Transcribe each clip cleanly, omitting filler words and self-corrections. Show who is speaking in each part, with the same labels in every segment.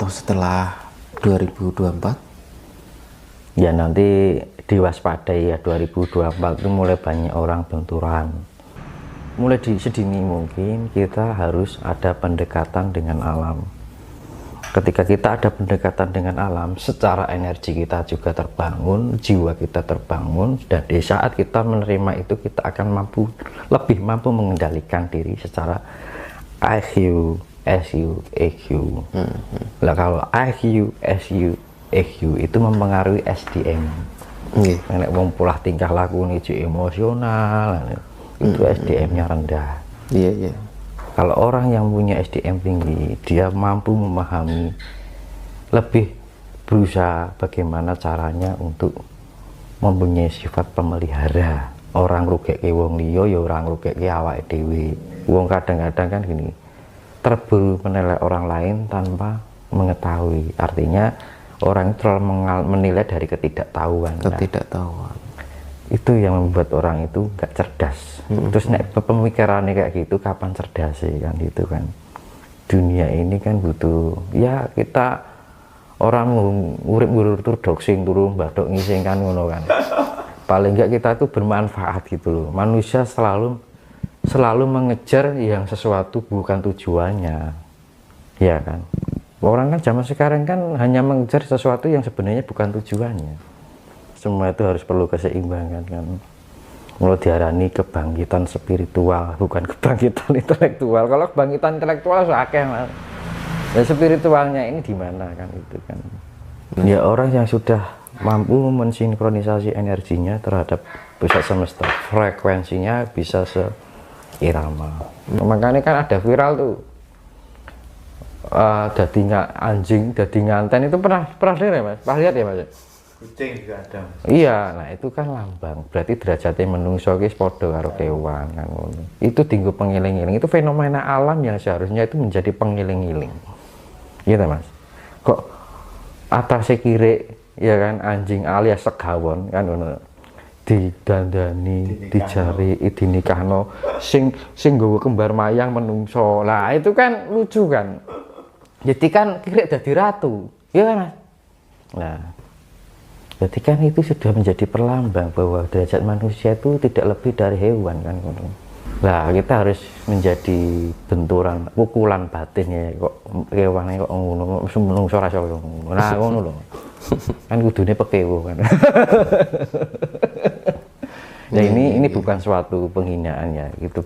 Speaker 1: atau setelah 2024?
Speaker 2: Ya nanti diwaspadai ya, 2024 itu mulai banyak orang benturan. Mulai di sedini mungkin kita harus ada pendekatan dengan alam. Ketika kita ada pendekatan dengan alam, secara energi kita juga terbangun, jiwa kita terbangun, dan di saat kita menerima itu kita akan lebih mampu mengendalikan diri secara IQ, SU, EQ. Nah kalau IQ, SU, EQ itu mempengaruhi SDM. Nek wong pola tingkah laku nuju emosional, itu SDM-nya rendah.
Speaker 1: Iya.
Speaker 2: Kalau orang yang punya SDM tinggi, dia mampu memahami, lebih berusaha bagaimana caranya untuk mempunyai sifat pemelihara. Orang rugeke wong liya ya orang rugeke awake dhewe. Wong kadang-kadang kan gini, terburu menilai orang lain tanpa mengetahui. Artinya orang itu terlalu menilai dari ketidaktahuan.
Speaker 1: Ketidaktahuan.
Speaker 2: Itu yang membuat orang itu nggak cerdas. Terus nek pemikirannya kayak gitu, kapan cerdas sih kan gitu kan. Dunia ini kan butuh ya kita orang urip tur doxing turu mbadok ngising kan ngono kan. Paling enggak kita tuh bermanfaat gitu loh. Manusia selalu mengejar yang sesuatu bukan tujuannya. Ya kan. Orang kan zaman sekarang kan hanya mengejar sesuatu yang sebenarnya bukan tujuannya. Semua itu harus perlu keseimbangan kan. Mulai diarani kebangkitan spiritual, bukan kebangkitan intelektual. Kalau kebangkitan intelektual akeh mas. Dan spiritualnya ini di mana kan itu kan. Ya orang yang sudah mampu mensinkronisasi energinya terhadap pusat semesta, frekuensinya bisa seirama. Makanya kan ada viral tuh. Dadinya anjing, dadi nganten itu pernah lihat ya mas? Pernah lihat ya mas?
Speaker 3: Kucing juga ada.
Speaker 2: Iya, nah itu kan lambang. Berarti derajatnya menungso ki padha karo kewan kan ngono. Itu tinggu pengiling-iling. Itu fenomena alam yang seharusnya itu menjadi pengiling-iling. Iya mas. Kok atasnya kiri ya kan anjing alias segawon kan ngono. Didandani, dicari, dinikahno sing nggawa kembar mayang menungso. Lah itu kan lucu kan. Jadi kan kiri dadi ratu. Iya kan mas. Nah jadi kan itu sudah menjadi perlambang bahwa derajat manusia itu tidak lebih dari hewan kan. Nah kita harus menjadi benturan, pukulan batin ya kok hewannya kok ngono, menungso rasa ngono. Nah ngono loh. Kan kudune pekewo kan. Nah ini bukan suatu penghinaan ya, gitu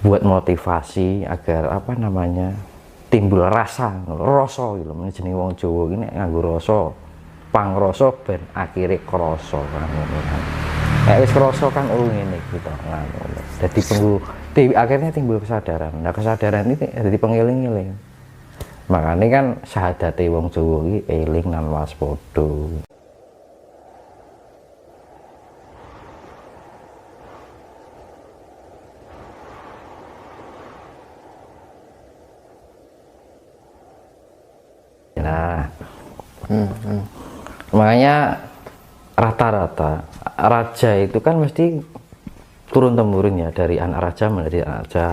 Speaker 2: buat motivasi agar apa namanya timbul rasa gitu loh. Jenenge wong Jawa ini nganggo rasa. Pangrasa ben akhirnya krasa kan ngono kan. Nek wis krasa kan ngene gitu ngono. Dadi akhirnya timbul kesadaran. Nah kesadaran ini dadi pengiling-iling. Makanya kan syahadate wong Jawa iki eling lan waspada. Nah. Makanya rata-rata raja itu kan mesti turun temurun ya, dari anak raja menjadi anak raja,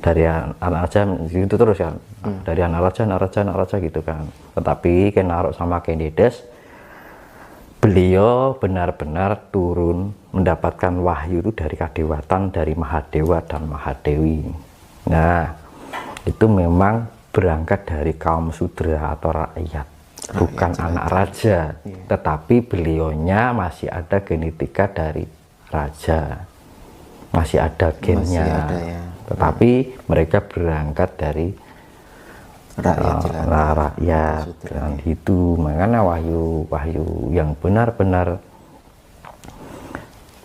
Speaker 2: dari anak raja gitu terus kan, dari anak raja gitu kan. Tetapi Kenarok sama Kenides, beliau benar-benar turun mendapatkan wahyu itu dari kadewatan, dari Mahadewa dan Mahadewi. Nah itu memang berangkat dari kaum sudra atau rakyat, bukan anak raja, tetapi beliaunya masih ada genetika dari raja, masih ada gennya, tetapi mereka berangkat dari rakyat dan itu. Makanya wahyu yang benar-benar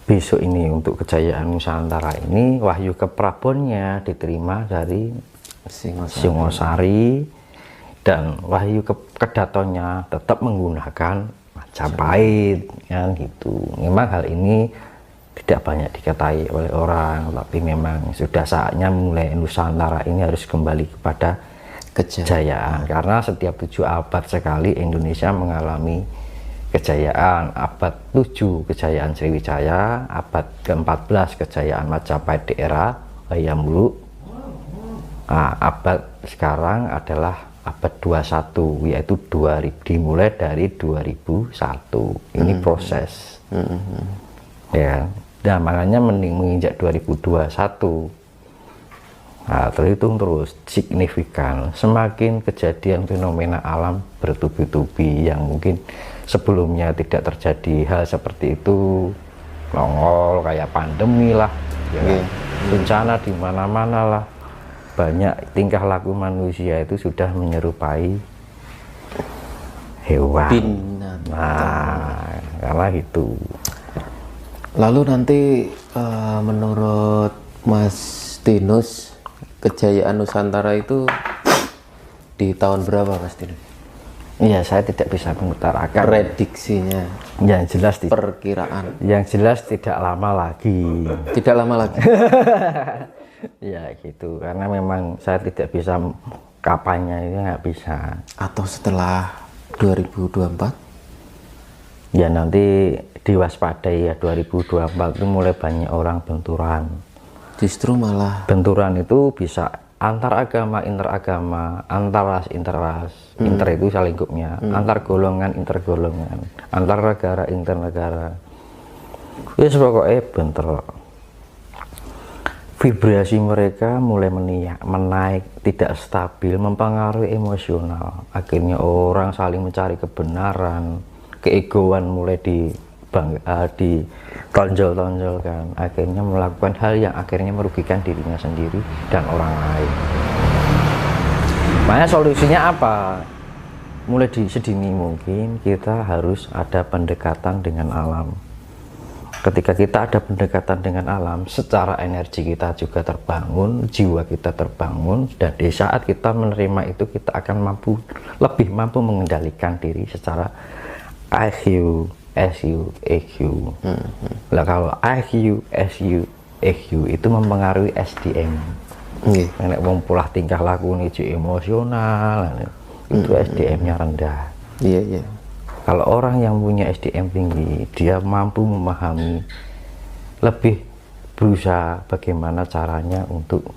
Speaker 2: besok ini untuk kejayaan Nusantara ini, wahyu keprabonnya diterima dari Singosari, dan wahyu kedatonnya tetap menggunakan Majapahit kan gitu. Memang hal ini tidak banyak diketahui oleh orang, tapi memang sudah saatnya mulai Nusantara ini harus kembali kepada kejayaan, karena setiap 7 abad sekali Indonesia mengalami kejayaan. Abad 7 kejayaan Sriwijaya, abad ke-14 kejayaan Majapahit di era Hayam Wuruk. Nah, abad sekarang adalah abad 21, yaitu dimulai dari 2001. Ini proses. Ya. Nah, makanya menginjak 2021. Nah, terhitung terus signifikan, semakin kejadian fenomena alam bertubi-tubi yang mungkin sebelumnya tidak terjadi hal seperti itu, nongol kayak pandemi lah, ya kan? Bencana di mana-mana lah, banyak tingkah laku manusia itu sudah menyerupai hewan. Nah, karena itu.
Speaker 1: Lalu nanti menurut Mas Tinus, kejayaan Nusantara itu di tahun berapa, Mas Tinus?
Speaker 2: Iya, saya tidak bisa mengutarakan
Speaker 1: prediksinya.
Speaker 2: Yang jelas
Speaker 1: perkiraan.
Speaker 2: Yang jelas tidak lama lagi.
Speaker 1: Tidak lama lagi.
Speaker 2: Ya gitu, karena memang saya tidak bisa kapannya, itu nggak bisa.
Speaker 1: Atau setelah 2024?
Speaker 2: Ya nanti diwaspadai ya, 2024 itu mulai banyak orang benturan.
Speaker 1: Justru malah
Speaker 2: benturan itu bisa antar agama, interagama, antar ras, interras. Inter itu saling lingkupnya, antar golongan, intergolongan, antar negara, internegara. Wis pokoknya bentrok. Vibrasi mereka mulai menaik, tidak stabil, mempengaruhi emosional. Akhirnya orang saling mencari kebenaran, keegoan mulai ditonjol-tonjolkan, akhirnya melakukan hal yang akhirnya merugikan dirinya sendiri dan orang lain. Makanya solusinya apa? Mulai sedini mungkin kita harus ada pendekatan dengan alam. Ketika kita ada pendekatan dengan alam, secara energi kita juga terbangun, jiwa kita terbangun, dan di saat kita menerima itu kita akan lebih mampu mengendalikan diri secara IQ, SU, EQ. Lah kalau IQ, SU, EQ itu mempengaruhi SDM. Nek wong pola tingkah laku niku emosional, itu SDM-nya rendah.
Speaker 1: Iya.
Speaker 2: Kalau orang yang punya SDM tinggi, dia mampu memahami, lebih berusaha bagaimana caranya untuk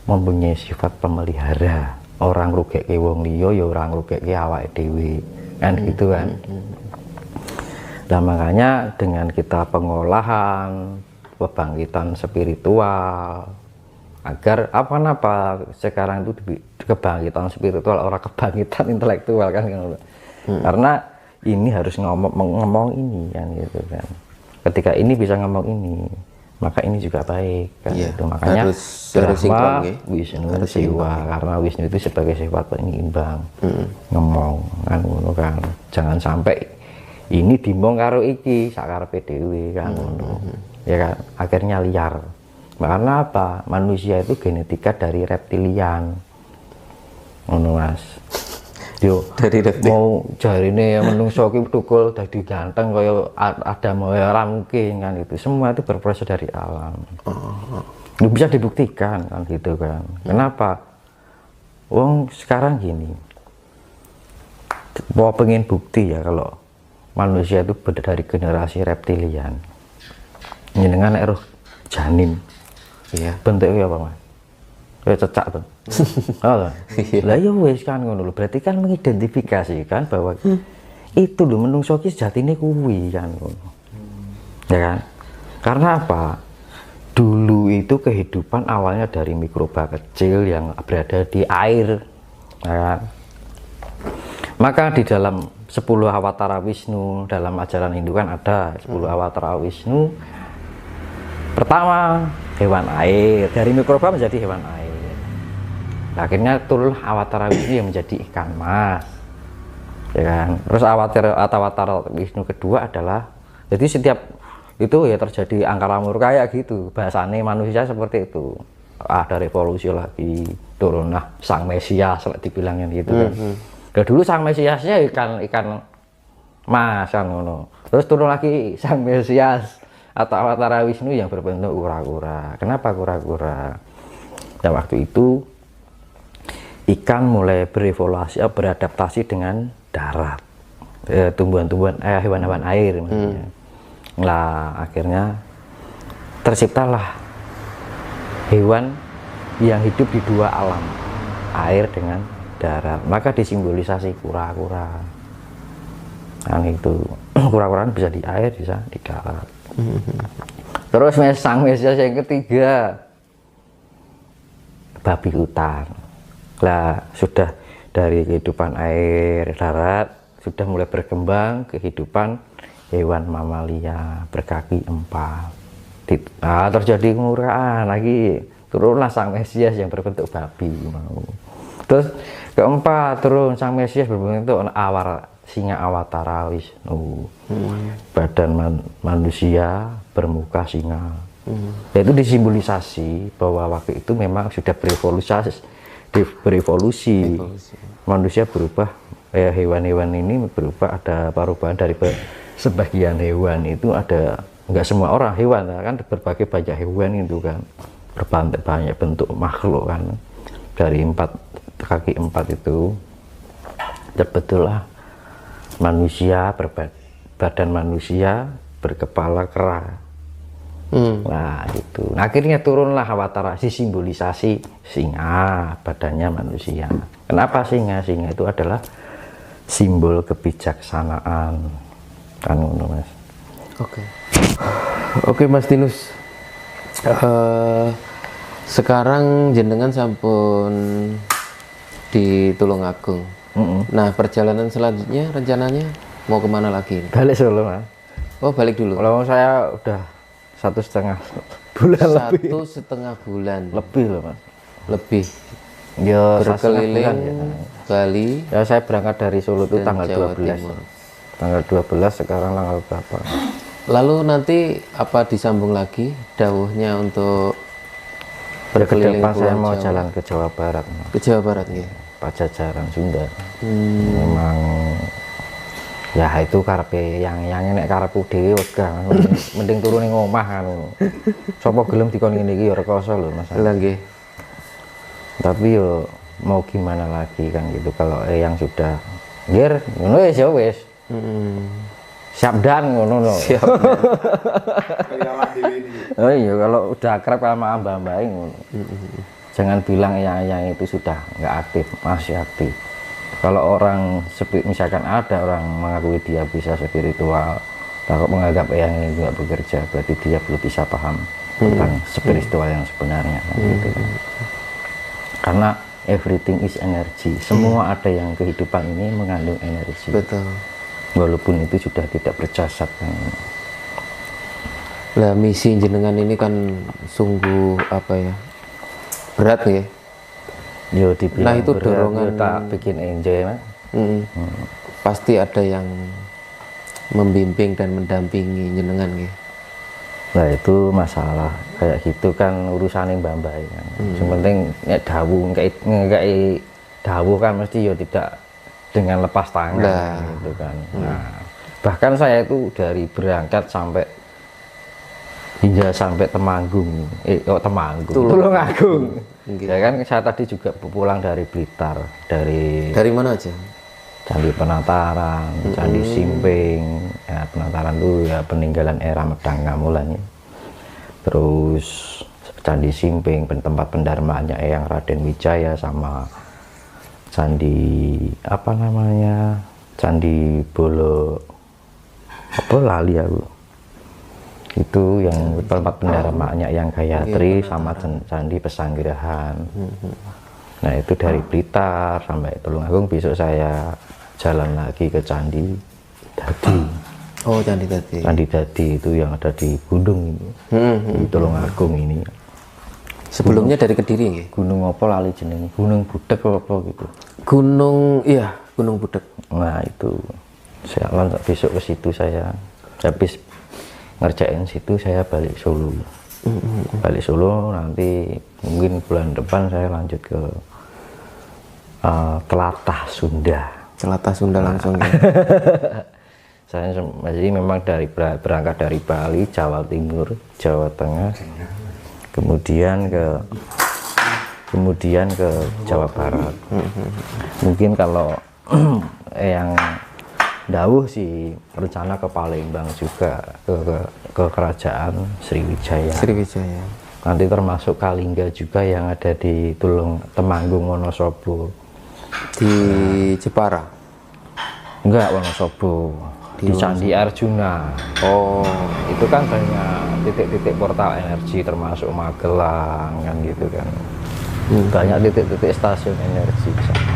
Speaker 2: mempunyai sifat pemelihara. Orang rugeke wong liya ya orang rugeke awake dhewe. Kan gitu kan. Nah makanya dengan kita pengolahan, kebangkitan spiritual, agar apa sekarang itu kebangkitan spiritual, orang kebangkitan intelektual kan. Karena ini harus ngomong ini kan gitu kan. Ketika ini bisa ngomong ini, maka ini juga baik kan. Gitu. Makanya Brahma, Wisnu, Siwa, karena Wisnu itu sebagai sifat penyeimbang. Ngomong kan, jangan sampai ini dimong karo iki sakarepe dhewe kan. Ya kan, akhirnya liar. Karena apa? Manusia itu genetika dari reptilian. Mas. Yo
Speaker 1: dari
Speaker 2: mau jarine ya menungso ki tukul dadi ganteng kaya ada ora mungkin kan itu. Semua itu berproses dari alam. Itu bisa dibuktikan kan gitu kan. Kenapa? Wong sekarang gini. Mau pengen bukti ya kalau manusia itu dari generasi reptilian. Jenengan eruh janin.
Speaker 1: Iya.
Speaker 2: Bentuknya apa, Mas? Kayak cecak tuh. Oh, lah ya wis kan ngono lho. Berarti kan mengidentifikasi kan bahwa itu lho menungso ki sejatine kuwi kan ngono. Ya kan? Karena apa? Dulu itu kehidupan awalnya dari mikroba kecil yang berada di air. Ya kan? Maka di dalam 10 awatara Wisnu, dalam ajaran Hindu kan ada 10 awatara Wisnu. Pertama, hewan air. Dari mikroba menjadi hewan air. Akhirnya turunlah awatara Wisnu yang menjadi ikan mas, ya kan. Terus awatara Wisnu kedua adalah, jadi setiap itu ya terjadi angkara murka kayak gitu, bahasane manusia seperti itu. Ada revolusi lagi, turunlah sang Mesias dibilangnya gitu kan. Dulu sang Mesiasnya ikan mas kan ngono. Terus turun lagi sang Mesias atau awatara Wisnu yang berbentuk kura-kura. Kenapa kura-kura? Nah waktu itu ikan mulai beradaptasi dengan darat, tumbuhan-tumbuhan, hewan-hewan air maksudnya. Nah akhirnya terciptalah hewan yang hidup di dua alam, air dengan darat, maka disimbolisasi kura-kura kan itu. Kura-kura bisa di air, bisa di darat. Terus sang Mesias yang ketiga, babi hutan. Lah sudah dari kehidupan air darat sudah mulai berkembang kehidupan hewan mamalia berkaki 4. Terjadi kemurkaan lagi, turunlah sang Mesias yang berbentuk babi mau. Terus keempat turun sang Mesias berbentuk singa awatara Wisnu. Badan manusia bermuka singa. Yaitu disimbolisasi bahwa waktu itu memang sudah berevolusi. Manusia berubah, hewan-hewan ini berubah, ada perubahan dari sebagian hewan itu ada, enggak semua orang hewan kan, berbagai banyak hewan itu kan, banyak bentuk makhluk kan, dari kaki 4 itu terbentuklah manusia, badan manusia berkepala kera. Nah itu, akhirnya turunlah awatara, disimbolisasi singa, badannya manusia. Kenapa singa? Singa itu adalah simbol kebijaksanaan kan, Mas.
Speaker 1: Oke Mas Tinus, sekarang jenengan sampun di Tulungagung. Nah perjalanan selanjutnya rencananya mau kemana lagi?
Speaker 2: Balik Solo, Mas.
Speaker 1: Oh balik dulu.
Speaker 2: Kalau saya udah 1,5 bulan lebih.
Speaker 1: 1,5 bulan
Speaker 2: Lebih loh, Mas.
Speaker 1: Lebih.
Speaker 2: Ya
Speaker 1: Berkeliling
Speaker 2: bulan, ya.
Speaker 1: Bali.
Speaker 2: Ya saya berangkat dari Solo itu
Speaker 1: dan
Speaker 2: tanggal
Speaker 1: Jawa
Speaker 2: 12.
Speaker 1: Timur.
Speaker 2: Tanggal 12, sekarang tanggal berapa?
Speaker 1: Lalu nanti apa disambung lagi dawuhnya untuk
Speaker 2: Ke
Speaker 1: berkeliling
Speaker 2: depan saya
Speaker 1: Pulau
Speaker 2: mau
Speaker 1: Jawa?
Speaker 2: jalan ke Jawa Barat, Mas.
Speaker 1: Ke Jawa Barat ya.
Speaker 2: Pajajaran Sunda. Memang ya itu karepe yang nek karepku dhewe wegah. Mending turun ning omah kan. Sapa gelem dikon ngene iki ya rekoso lho, Mas.
Speaker 1: Lah nggih.
Speaker 2: Tapi yo mau gimana lagi kan gitu, kalau yang sudah nggir ngono ya wis. Siap dan ngono lho.
Speaker 1: Siap.
Speaker 2: Oh iya, kalau udah akrab sama mbak-mbak ngono. Jangan bilang yang itu sudah nggak aktif, masih aktif. Kalau orang misalkan ada orang mengakui dia bisa spiritual, kalau menganggap yang ini nggak bekerja, berarti dia belum bisa paham tentang spiritual yang sebenarnya. Gitu. Karena everything is energy, semua ada yang kehidupan ini mengandung energi.
Speaker 1: Betul.
Speaker 2: Walaupun itu sudah tidak berjasad.
Speaker 1: Lah misi jenengan ini kan sungguh apa ya, berat ya.
Speaker 2: Yo dibilang
Speaker 1: Nah, itu
Speaker 2: berat,
Speaker 1: dorongan
Speaker 2: yo tak bikin enjoy, Mas.
Speaker 1: Pasti ada yang membimbing dan mendampingi jenengan ya.
Speaker 2: Nah itu masalah kayak gitu kan urusan mbak-mbak kan. Yang penting nek dawuh ngkai dawuh kan mesti yo tidak dengan lepas tangan gitu kan. Nah, bahkan saya itu dari berangkat hingga sampai Temanggung, Tulungagung. Ya kan saya tadi juga pulang dari Blitar, dari
Speaker 1: mana aja?
Speaker 2: Candi Penataran, Candi Simping, ya Penataran dulu ya peninggalan era Medang Ngamulan ya. Terus Candi Simping, tempat pendarmaannya Eyang Raden Wijaya, sama Candi apa namanya, Candi Bolo apa lali aku. Itu yang tempat pendarmaannya Eyang Gayatri, sama Candi Pesanggerahan. Nah itu dari Blitar sampai Tulungagung, besok saya jalan lagi ke Candi Dadi.
Speaker 1: Oh Candi Dadi.
Speaker 2: Candi Dadi itu yang ada di Gunung ini, di Tulungagung ini.
Speaker 1: Sebelumnya dari Kediri ya?
Speaker 2: Gunung apa lali jenenge? Gunung Budek apa gitu.
Speaker 1: Gunung Budek.
Speaker 2: Nah itu saya besok ke situ, saya habis ngerjain situ saya balik Solo. Balik Solo nanti mungkin bulan depan saya lanjut ke Tlatah Sunda.
Speaker 1: Tlatah Sunda langsung ya.
Speaker 2: Saya jadi memang berangkat dari Bali, Jawa Timur, Jawa Tengah, kemudian ke Jawa Barat. Mungkin kalau yang dawuh sih rencana ke Palembang juga, ke kerajaan Sriwijaya. Nanti termasuk Kalingga juga yang ada di Temanggung Wonosobo.
Speaker 1: Di Jepara.
Speaker 2: Enggak, Wonosobo. Di Candi Arjuna.
Speaker 1: Oh,
Speaker 2: Itu kan banyak titik-titik portal energi termasuk Magelang kan gitu kan. Banyak titik-titik stasiun energi di sana.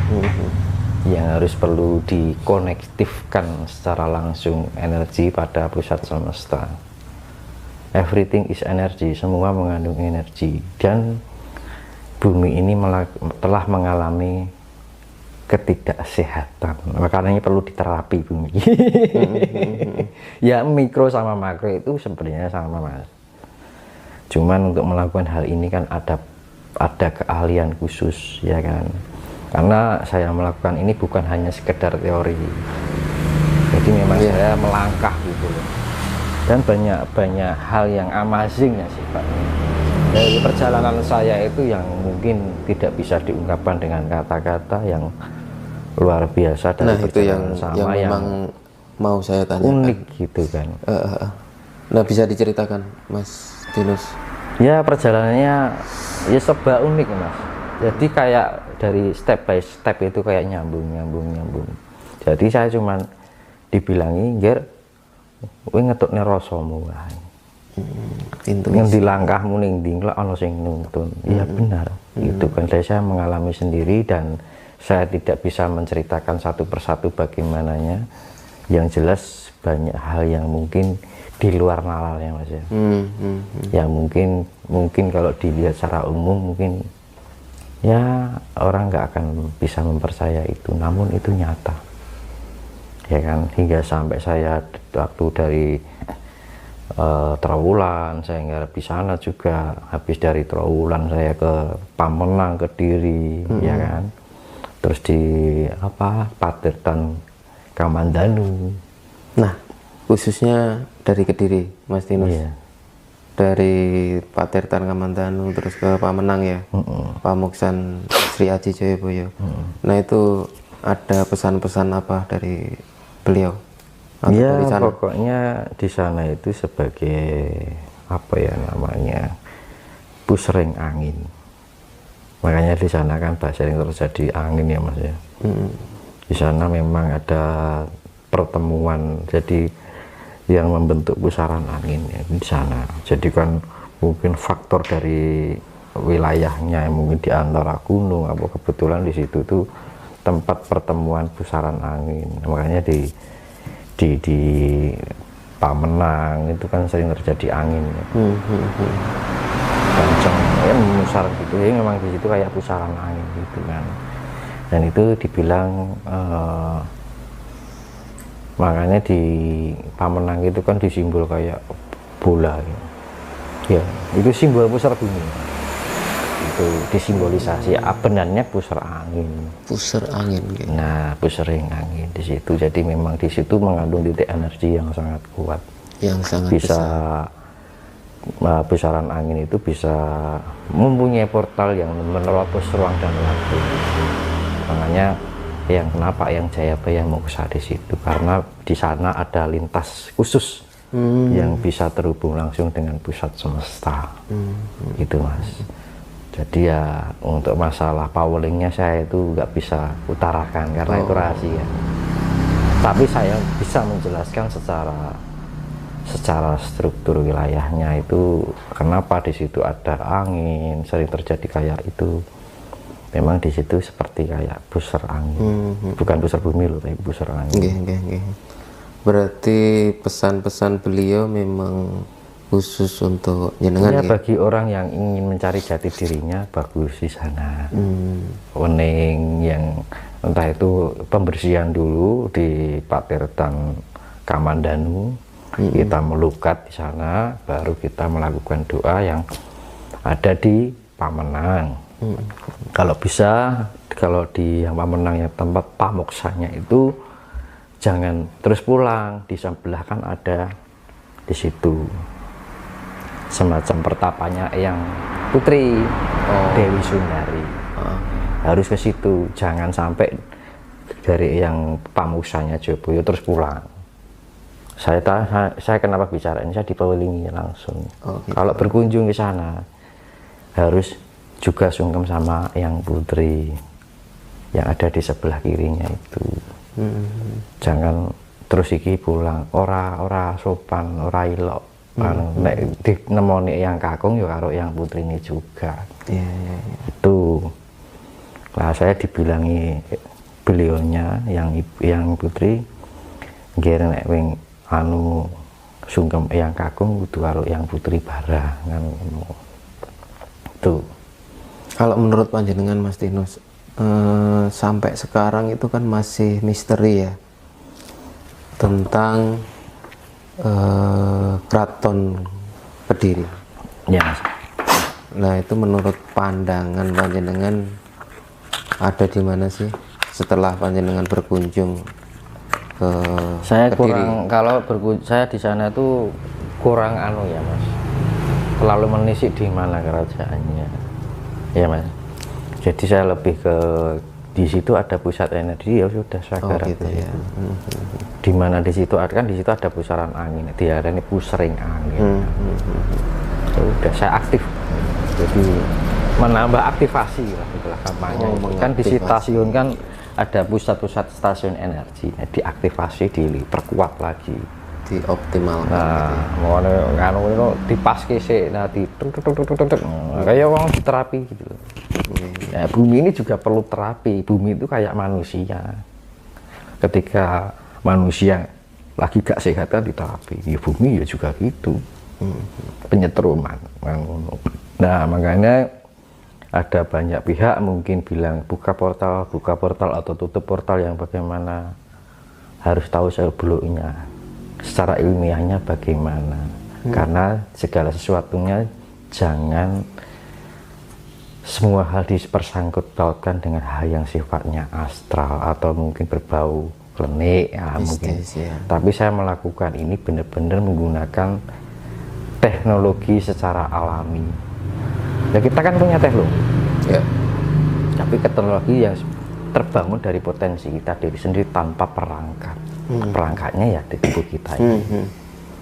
Speaker 2: Yang harus perlu dikonektifkan secara langsung energi pada pusat semesta. Everything is energy, semua mengandung energi, dan bumi ini telah mengalami ketidaksehatan, makanya perlu diterapi bumi. Ya mikro sama makro itu sebenarnya sama mas, cuman untuk melakukan hal ini kan ada keahlian khusus ya kan, karena saya melakukan ini bukan hanya sekedar teori, jadi memang saya melangkah gitu loh. Dan banyak hal yang amazing ya sih Pak. Dari perjalanan saya itu yang mungkin tidak bisa diungkapkan dengan kata-kata, yang luar biasa dari perjalanan sama yang
Speaker 1: memang mau saya tanya.
Speaker 2: Unik gitu kan.
Speaker 1: Nah, bisa diceritakan Mas Dinus?
Speaker 2: Ya perjalanannya ya serba unik Mas. Jadi kayak dari step by step itu kayak nyambung. Jadi saya cuman dibilangi, "Ger, kowe ngetokne rasamu wae. Yang di langkahmu ning ndi lek ana sing nuntun." Iya benar. Itu kan saya mengalami sendiri, dan saya tidak bisa menceritakan satu persatu bagaimananya. Yang jelas banyak hal yang mungkin di luar nalar ya Mas ya. Yang mungkin kalau dilihat secara umum mungkin ya orang nggak akan bisa mempercaya itu, namun itu nyata. Ya kan, hingga sampai saya waktu dari Trawulan saya ngarep di sana juga, habis dari Trawulan saya ke Pamenang, Kediri, ya kan, terus di Patirtan, Kamandanu.
Speaker 1: Nah, khususnya dari Kediri Mas Dinus, dari Patirtan, Kamandanu terus ke Pamenang ya, Pamuksan Sri Aji Joyoboyo. Nah itu ada pesan-pesan apa dari beliau?
Speaker 2: Ya pokoknya di sana itu sebagai apa ya namanya, pusering angin. Makanya di sana kan sering terjadi angin ya Mas ya. Di sana memang ada pertemuan, jadi yang membentuk pusaran angin ya di sana. Jadi kan mungkin faktor dari wilayahnya, mungkin di antara gunung, apa kebetulan di situ tuh tempat pertemuan pusaran angin. Makanya di Pamenang itu kan sering terjadi angin ya. Kencang ya, musar gitu ya, memang di situ kayak pusaran angin gitu kan. Dan itu dibilang makanya di Pamenang itu kan disimbol kayak bola ya, itu simbol pusar bumi. Itu disimbolisasi benarnya pusar angin.
Speaker 1: Gitu.
Speaker 2: Nah, pusering angin di situ. Jadi memang di situ mengandung titik energi yang sangat kuat.
Speaker 1: Yang sangat
Speaker 2: bisa pusaran angin itu bisa mempunyai portal yang menerobos ruang dan waktu. Makanya yang kenapa yang Jayabaya mau ke di situ, karena di sana ada lintas khusus yang bisa terhubung langsung dengan pusat semesta. Gitu Mas. Jadi ya untuk masalah powerlingnya saya itu nggak bisa utarakan karena itu rahasia. Tapi saya bisa menjelaskan secara struktur wilayahnya itu kenapa di situ ada angin sering terjadi kayak itu. Memang di situ seperti kayak pusar angin, bukan pusar bumi loh, tapi pusar angin.
Speaker 1: Berarti pesan-pesan beliau memang khusus untuk jenengan
Speaker 2: ya, bagi orang yang ingin mencari jati dirinya bagus di sana. Wening yang entah itu pembersihan dulu di Patirtan Kamandanu, kita melukat di sana, baru kita melakukan doa yang ada di Pamenang. Kalau bisa, kalau di yang Pamenang yang tempat pamoksanya itu jangan terus pulang, di sebelah kan ada di situ semacam pertapanya yang putri Dewi Sundari. Harus ke situ, jangan sampai dari yang pamuksanya Joyoboyo terus pulang. Saya kenapa bicara ini, saya dipewelingi langsung. Gitu. Kalau berkunjung ke sana harus juga sungkem sama yang putri yang ada di sebelah kirinya itu. Jangan terus iki pulang ora sopan, ora ilok. Nek nemoni yang kakung ya karo yang putri ini juga. Itu lah saya dibilangi beliaunya yang putri nggih nek wing anu sungkem yang kakung kudu karo yang putri bara kan. Itu
Speaker 1: kalau menurut panjenengan Mas Tinus, sampai sekarang itu kan masih misteri ya tentang Keraton Kediri
Speaker 2: ya Mas.
Speaker 1: Nah itu menurut pandangan panjenengan ada di mana sih setelah panjenengan berkunjung ke
Speaker 2: Saya
Speaker 1: Kediri?
Speaker 2: kalau saya di sana tuh kurang anu ya Mas, terlalu menisik di mana kerajaannya ya Mas. Jadi saya lebih ke di situ ada pusat energi, ya sudah saya garap
Speaker 1: gitu ya.
Speaker 2: Di mana di situ ada pusaran angin, diarani pusering angin. Udah saya aktif, jadi menambah aktivasi lah itulah kampanye. Kan di stasiun kan ada pusat-pusat stasiun energi, diaktifasi, diperkuat lagi,
Speaker 1: dioptimalkan.
Speaker 2: Nah, mau anu dipaske sih, nah di kayak orang diterapi gitu. Ya, bumi ini juga perlu terapi. Bumi itu kayak manusia. Ketika manusia lagi gak sehat kan diterapi. Ya bumi ya juga gitu. Penyetruman. Nah makanya ada banyak pihak mungkin bilang buka portal atau tutup portal, yang bagaimana harus tahu seluk-beluknya, secara ilmiahnya bagaimana. Karena segala sesuatunya jangan semua hal dipersangkut pautkan dengan hal yang sifatnya astral atau mungkin berbau klinik ya, mungkin. Tapi saya melakukan ini benar-benar menggunakan teknologi secara alami. Ya kita kan punya teknologi, tapi teknologi yang terbangun dari potensi kita diri sendiri tanpa perangkat. Perangkatnya ya di tubuh kita ini.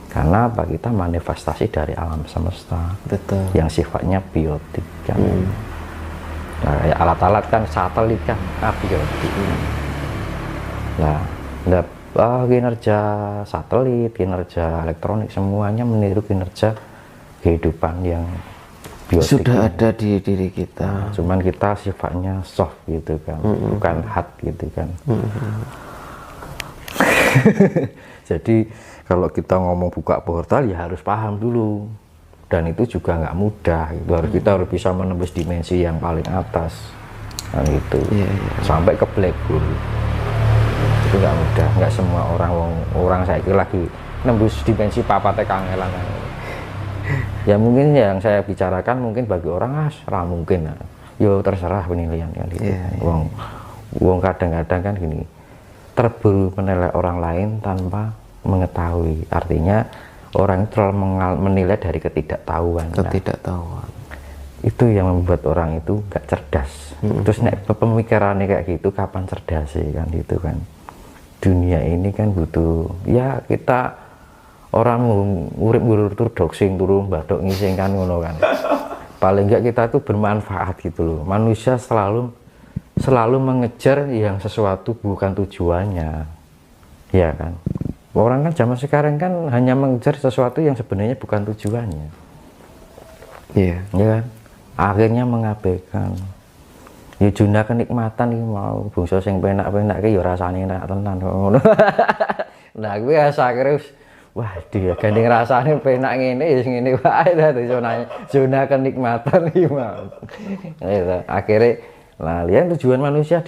Speaker 2: Karena apa, kita manifestasi dari alam semesta.
Speaker 1: Betul.
Speaker 2: Yang sifatnya biotik kan. Nah, kayak alat-alat kan, satelit kan biotik. Nah, kinerja satelit, kinerja elektronik semuanya meniru kinerja kehidupan yang biotik.
Speaker 1: Sudah ada di diri kita.
Speaker 2: Cuman kita sifatnya soft gitu kan, bukan hard gitu kan. Jadi kalau kita ngomong buka portal ya harus paham dulu, dan itu juga nggak mudah. Kita harus bisa menembus dimensi yang paling atas, kan itu sampai ke black hole. Itu nggak mudah, nggak semua orang saya kira lagi nembus dimensi papate kangelan. Ya mungkin yang saya bicarakan mungkin bagi orang mungkin. Yo terserah penilaian kan gitu. Wong kadang-kadang kan gini, terburu menilai orang lain tanpa mengetahui. Artinya orang itu terlalu menilai dari ketidaktahuan.
Speaker 1: Ketidaktahuan.
Speaker 2: Itu yang membuat orang itu gak cerdas. Terus nek pemikirannya kayak gitu, kapan cerdas sih kan gitu kan. Dunia ini kan butuh, ya kita orang urip tur doxing turun badok ngising kan ngono kan. Paling enggak kita tuh bermanfaat gitu loh. Manusia selalu mengejar yang sesuatu bukan tujuannya. Ya kan. Orang kan zaman sekarang kan hanya mengejar sesuatu yang sebenarnya bukan tujuannya. Iya. Ya kan? Akhirnya mengabaikan. Ya juna kenikmatan iki mau bangsa sing penak-penak ki ya rasane enak tenan ngono. Nah kuwi akhire wah dia gandeng rasane penak ngene ya ngene wae dadi zona kenikmatan iki mau. Akhirnya nah lihat tujuan manusia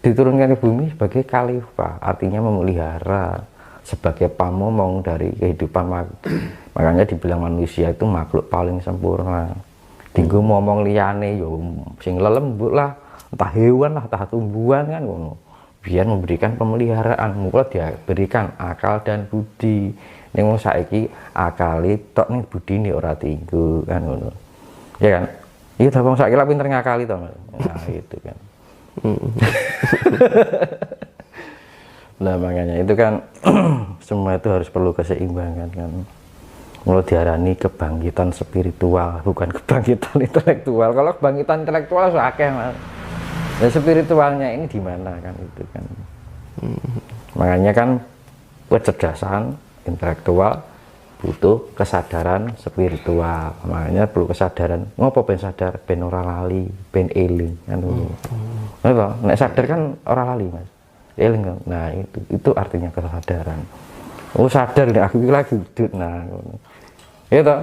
Speaker 2: diturunkan ke bumi sebagai khalifah, artinya memelihara, sebagai pamomong dari kehidupan. Makanya dibilang manusia itu makhluk paling sempurna. Tinggu ngomong liyane yo sing lelembut lah, entah hewan lah, entah tumbuhan kan ngono. Biar memberikan pemeliharaan, mula dia berikan akal dan budi. Ning wong saiki akali tok ning budine ora tinggu kan ngono. Ya kan? Iya ta wong saiki lak pinter ngakali to, Mas. Nah, itu kan. Nah makanya itu kan semua itu harus perlu keseimbangan kan. Mulai diarani kebangkitan spiritual, bukan kebangkitan intelektual. Kalau kebangkitan intelektual akeh Mas. Ya spiritualnya ini di mana kan itu kan. Makanya kan kecerdasan intelektual butuh kesadaran spiritual. Makanya perlu kesadaran. Ngopo ben sadar, ben ora lali, ben eling kan ngono. Nek sadar kan ora lali, Mas. Eling kan. Nah, itu artinya kesadaran. Oh, sadar nek aku lagi udut nah ngono. Ya toh.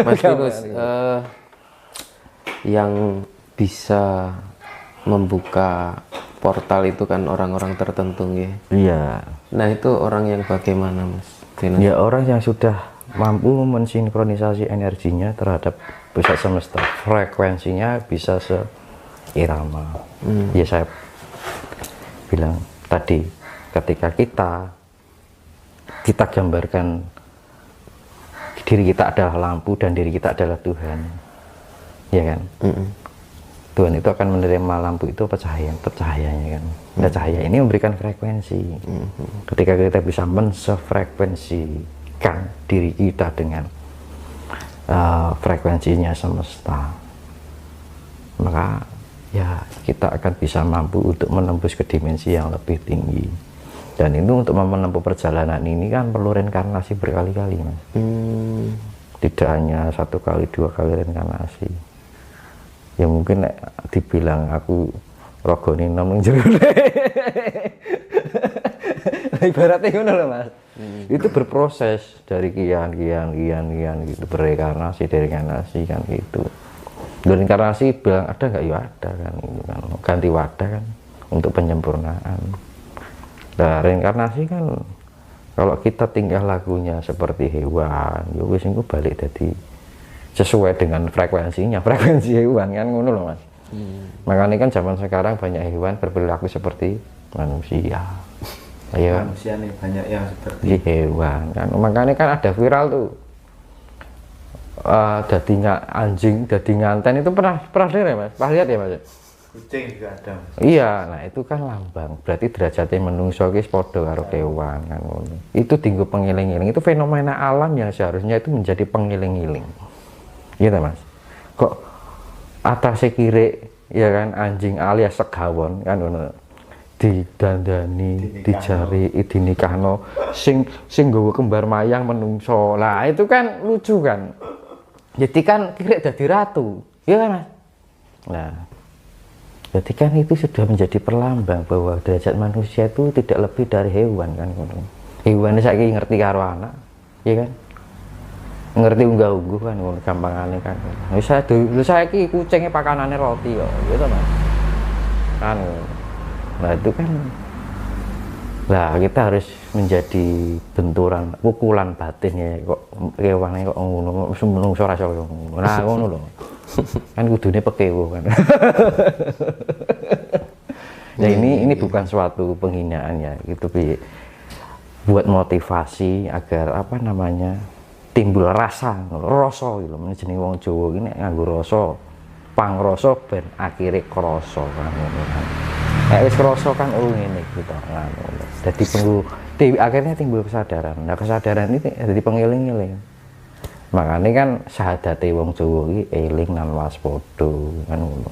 Speaker 1: Mas Tinus, yang bisa membuka portal itu kan orang-orang tertentu ya.
Speaker 2: Iya.
Speaker 1: Nah itu orang yang bagaimana Mas Tinus?
Speaker 2: Ya orang yang sudah mampu mensinkronisasi energinya terhadap pusat semesta, frekuensinya bisa seirama. Ya saya bilang tadi, ketika kita gambarkan diri kita adalah lampu dan diri kita adalah Tuhan, ya kan? Tuhan itu akan menerima lampu itu cahayanya kan. Nah, cahaya ini memberikan frekuensi. Ketika kita bisa mensefrekuensikan diri kita dengan frekuensinya semesta, maka ya kita akan bisa mampu untuk menembus ke dimensi yang lebih tinggi. Dan itu untuk menempuh perjalanan ini kan perlu reinkarnasi berkali-kali, Mas. Tidak hanya 1 kali 2 kali reinkarnasi. Ya mungkin dibilang aku rogone nom jero. Ibaratnya ngono lho, Mas. Itu berproses dari kian gitu, berreinkarnasi dari reinkarnasi kan gitu. Reinkarnasi bilang ada nggak, ya ada kan, gitu kan. Ganti wadah kan untuk penyempurnaan. Nah, reinkarnasi kan kalau kita tinggal lagunya seperti hewan, ya wis engko balik jadi sesuai dengan frekuensinya, frekuensi hewan kan ngono loh, Mas. Makanya kan zaman sekarang banyak hewan berperilaku seperti manusia. Ya,
Speaker 3: manusia nih banyak yang seperti
Speaker 2: hewan kan. Makanya kan ada viral tuh. Dadinya anjing, dadi nganten itu pernah lihat ya, Mas? Pernah lihat ya, Mas?
Speaker 3: kucing juga ada, Mas.
Speaker 2: Iya, nah itu kan lambang. Berarti derajatnya menungso ki padha karo kewan kan ngono. Itu dinggo pengiling-iling. Itu fenomena alam yang seharusnya itu menjadi pengiling-iling. Gitu, Mas. Kok atasnya kiri ya kan anjing alias segawon kan ngono. Didandani, dijari, dinikahno sing nggawa kembar mayang menungso. Lah itu kan lucu kan. Jadi kan kira dadi ratu. Ya kan, Mas? Nah, jadi kan itu sudah menjadi perlambang bahwa derajat manusia itu tidak lebih dari hewan kan. Hewan saiki ngerti karo anak, ya kan? Ngerti unggah-ungguh kan, gampangane kan. Saya ki kucingnya pakanane roti kok, gitu Mas. Kan. Nah itu kan, lah kita harus menjadi benturan, pukulan batin ya kok kewane kok ngono, menungso rasa ngono. Nah ngono lho. Kan kudune pekewo kan. Ya ini bukan suatu penghinaan ya, gitu Bi. Buat motivasi agar apa namanya? Timbul rasa gitu lho. Jenenge wong Jawa iki nek nganggo rasa, pangrasa ben akhire krasa kan ngono kan. Nek wis krasa kan ngene gitu kan. Dadi akhirnya timbul kesadaran. Nah, kesadaran ini dadi pengiling-iling. Makanya kan syahadate wong Jawa iki eling lan waspada kan ngono.